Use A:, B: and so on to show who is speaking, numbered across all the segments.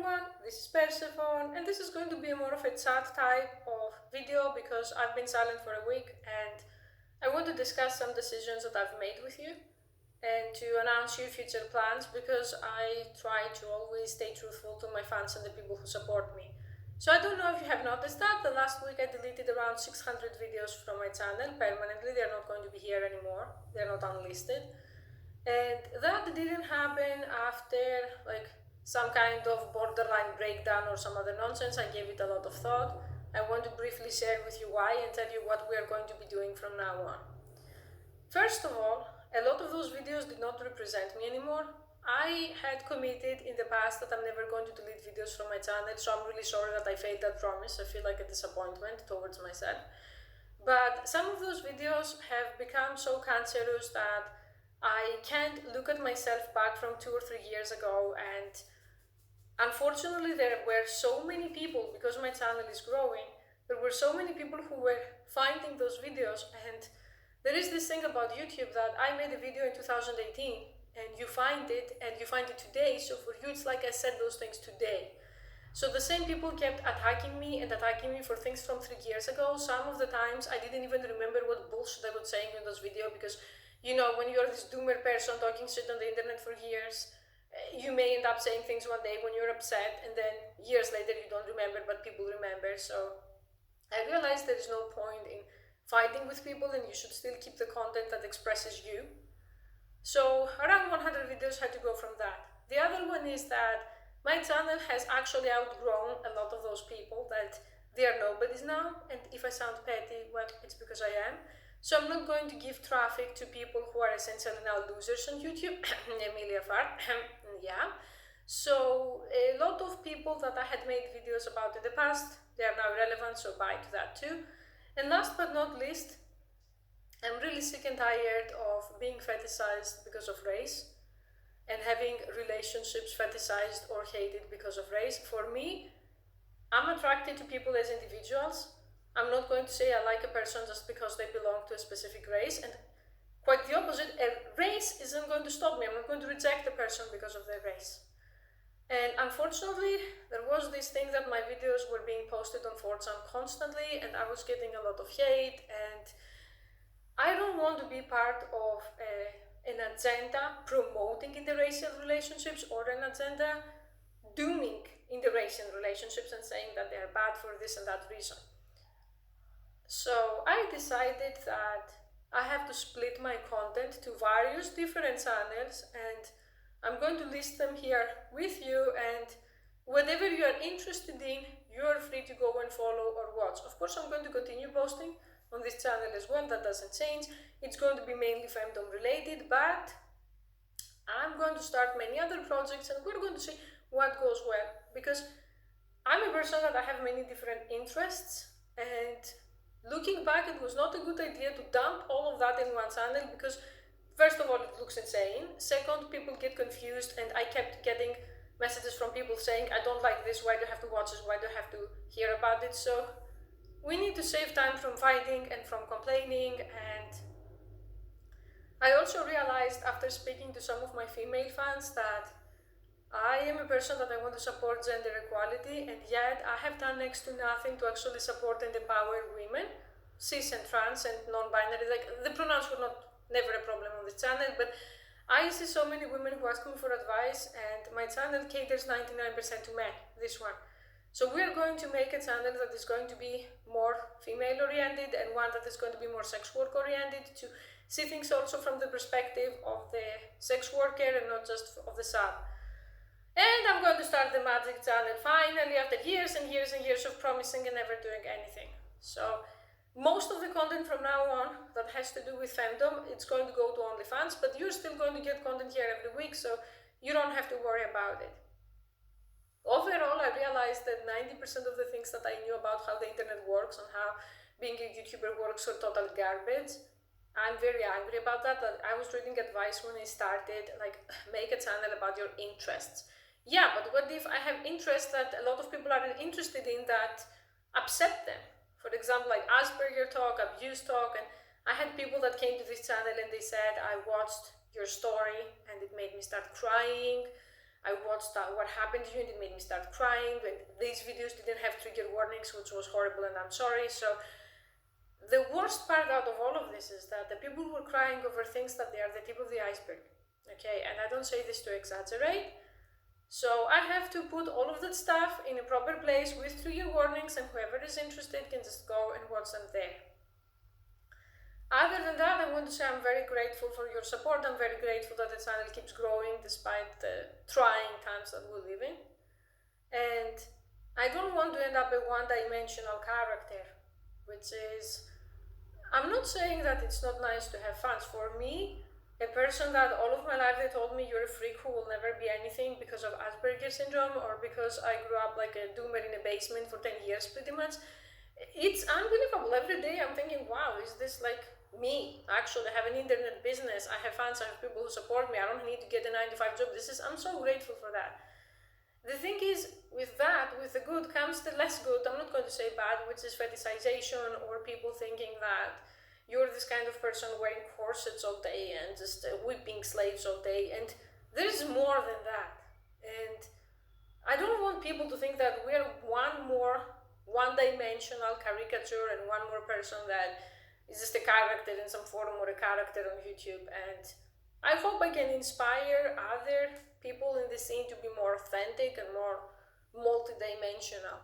A: everyone, this is Persephone, and this is going to be more of a chat type of video because I've been silent for a week and I want to discuss some decisions that I've made with you and to announce you future plans because I try to always stay truthful to my fans and the people who support me. So I don't know if you have noticed that the last week I deleted around 600 videos from my channel permanently. They're not going to be here anymore. They're not unlisted. And that didn't happen after some kind of borderline breakdown or some other nonsense. I gave it a lot of thought. I want to briefly share with you why and tell you what we are going to be doing from now on. First of all, a lot of those videos did not represent me anymore. I had committed in the past that I'm never going to delete videos from my channel, so I'm really sorry that I failed that promise. I feel like a disappointment towards myself. But some of those videos have become so cancerous that I can't look at myself back from 2 or 3 years ago, and unfortunately there were so many people, because my channel is growing, there were so many people who were finding those videos. And there is this thing about YouTube that I made a video in 2018 and you find it today, so for you it's like I said those things today. So the same people kept attacking me for things from 3 years ago. Some of the times I didn't even remember what bullshit I was saying in those videos because, when you're this doomer person talking shit on the internet for years, you may end up saying things one day when you're upset and then years later you don't remember, but people remember. So I realized there is no point in fighting with people and you should still keep the content that expresses you. So around 100 videos had to go from that. The other one is that my channel has actually outgrown a lot of those people, that they are nobodies now, and if I sound petty, well, it's because I am. So I'm not going to give traffic to people who are essentially now losers on YouTube. Emilia Fart. Yeah. So a lot of people that I had made videos about in the past, they are now relevant, so bye to that too. And last but not least, I'm really sick and tired of being fetishized because of race and having relationships fetishized or hated because of race. For me, I'm attracted to people as individuals. I'm not going to say I like a person just because they belong to a specific race, and quite the opposite, a race isn't going to stop me. I'm not going to reject a person because of their race. And unfortunately, there was this thing that my videos were being posted on 4chan constantly, and I was getting a lot of hate, and I don't want to be part of an agenda promoting interracial relationships or an agenda dooming interracial relationships and saying that they are bad for this and that reason. So I decided that I have to split my content to various different channels, and I'm going to list them here with you, and whatever you are interested in, you are free to go and follow or watch. Of course, I'm going to continue posting on this channel as well. That doesn't change. It's going to be mainly femdom related, but I'm going to start many other projects and we're going to see what goes well, because I'm a person that I have many different interests, and looking back, it was not a good idea to dump all of that in one channel because, first of all, it looks insane. Second, people get confused, and I kept getting messages from people saying, I don't like this, why do I have to watch this, why do I have to hear about it? So we need to save time from fighting and from complaining. And I also realized after speaking to some of my female fans that I am a person that I want to support gender equality, and yet I have done next to nothing to actually support and empower women, cis and trans and non-binary. Like, the pronouns were never a problem on this channel, but I see so many women who ask me for advice, and my channel caters 99% to men, this one. So we're going to make a channel that is going to be more female oriented and one that is going to be more sex work oriented, to see things also from the perspective of the sex worker and not just of the sub. And I'm going to start the magic channel finally after years and years and years of promising and never doing anything. So most of the content from now on that has to do with femdom, it's going to go to OnlyFans, but you're still going to get content here every week, so you don't have to worry about it. Overall, I realized that 90% of the things that I knew about how the internet works and how being a YouTuber works are total garbage. I'm very angry about that I was reading advice when I started, like, make a channel about your interests. Yeah, but what if I have interests that a lot of people aren't interested in that upset them? For example, like Asperger talk, abuse talk, and I had people that came to this channel and they said, I watched your story and it made me start crying. I watched what happened to you and it made me start crying, and these videos didn't have trigger warnings, which was horrible, and I'm sorry. So the worst part out of all of this is that the people who are crying over things that they are the tip of the iceberg. Okay, and I don't say this to exaggerate. So I have to put all of that stuff in a proper place with trigger warnings, and whoever is interested can just go and watch them there. Other than that, I want to say I'm very grateful for your support. I'm very grateful that the channel keeps growing despite the trying times that we live in. And I don't want to end up a one-dimensional character, which is, I'm not saying that it's not nice to have fans. For me, a person that all of my life they told me you're a freak who will never be anything because of Asperger's syndrome or because I grew up like a doomer in a basement for 10 years pretty much. It's unbelievable. Every day I'm thinking, wow, is this like me? Actually, I have an internet business. I have fans. I have people who support me. I don't need to get a 9-to-5 job. I'm so grateful for that. The thing is, with that, with the good comes the less good. I'm not going to say bad, which is fetishization or people thinking that you're this kind of person wearing corsets all day and just whipping slaves all day. And there's more than that. And I don't want people to think that we're one more one-dimensional caricature and one more person that is just a character in some forum or a character on YouTube. And I hope I can inspire other people in the scene to be more authentic and more multi-dimensional.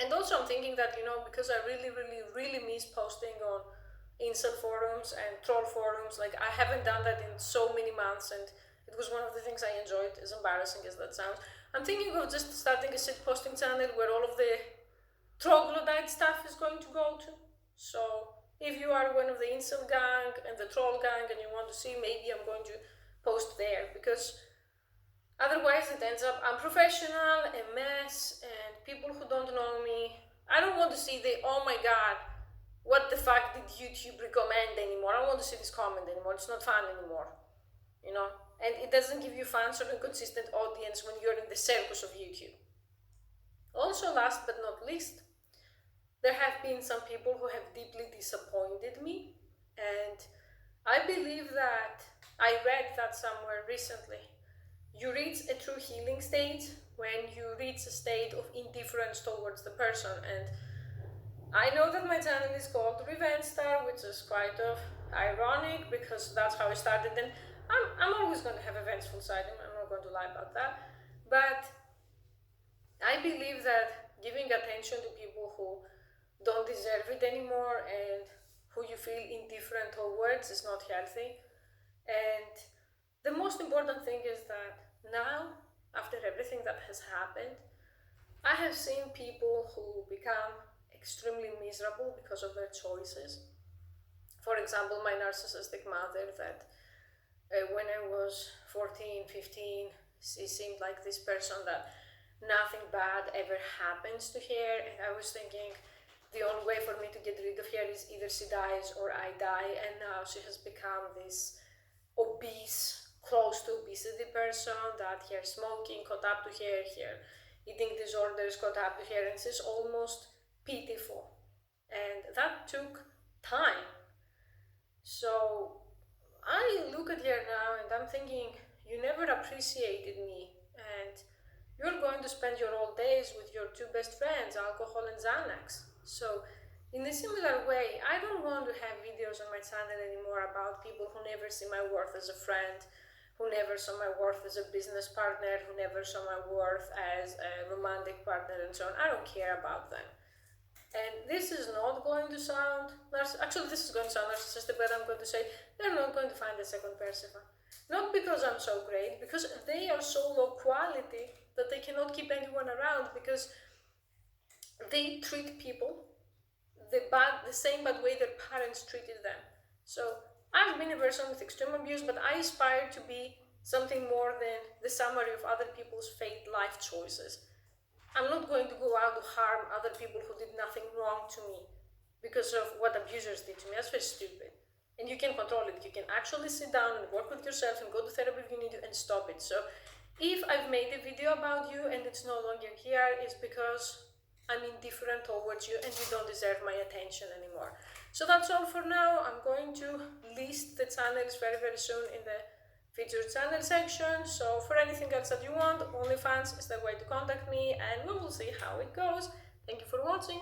A: And also I'm thinking that, because I really miss posting on incel forums and troll forums, like I haven't done that in so many months, and it was one of the things I enjoyed, as embarrassing as that sounds. I'm thinking of just starting a shit posting channel where all of the troglodyte stuff is going to go to. So if you are one of the incel gang and the troll gang and you want to see, maybe I'm going to post there, because otherwise it ends up unprofessional, a mess, and people who don't know me, I don't want to see the, oh my god, what the fuck did YouTube recommend anymore? I don't want to see this comment anymore. It's not fun anymore, and it doesn't give you fans or a consistent audience when you're in the circus of YouTube. Also, last but not least, there have been some people who have deeply disappointed me, and I believe that I read that somewhere recently. You reach a true healing stage when you reach a state of indifference towards the person. And I know that my channel is called Revenge Star, which is quite ironic because that's how I started, and I'm always going to have a vengeful side. I'm not going to lie about that. But I believe that giving attention to people who don't deserve it anymore and who you feel indifferent towards is not healthy. And the most important thing is that now, after everything that has happened, I have seen people who become extremely miserable because of their choices. For example, my narcissistic mother that when I was 14, 15, she seemed like this person that nothing bad ever happens to her, and I was thinking the only way for me to get rid of her is either she dies or I die, and now she has become this obese, close to obesity person that her smoking caught up to her, her eating disorders caught up to her, and she's almost pitiful. And that took time. So I look at her now and I'm thinking, you never appreciated me, and you're going to spend your old days with your two best friends, alcohol and Xanax. So in a similar way, I don't want to have videos on my channel anymore about people who never see my worth as a friend, who never saw my worth as a business partner, who never saw my worth as a romantic partner, and so on. I don't care about them. And this is not going to sound, actually this is going to sound narcissistic, but I'm going to say they're not going to find a second Persephone. Not because I'm so great, because they are so low quality that they cannot keep anyone around, because they treat people the same bad way their parents treated them. So I've been a person with extreme abuse, but I aspire to be something more than the summary of other people's fate life choices. I'm not going to go out to harm other people who did nothing wrong to me because of what abusers did to me. That's very stupid. And you can control it. You can actually sit down and work with yourself and go to therapy if you need to and stop it. So if I've made a video about you and it's no longer here, it's because I'm indifferent towards you and you don't deserve my attention anymore. So that's all for now. I'm going to list the channels very soon in the featured channel section. So for anything else that you want, OnlyFans is the way to contact me, and we will see how it goes. Thank you for watching.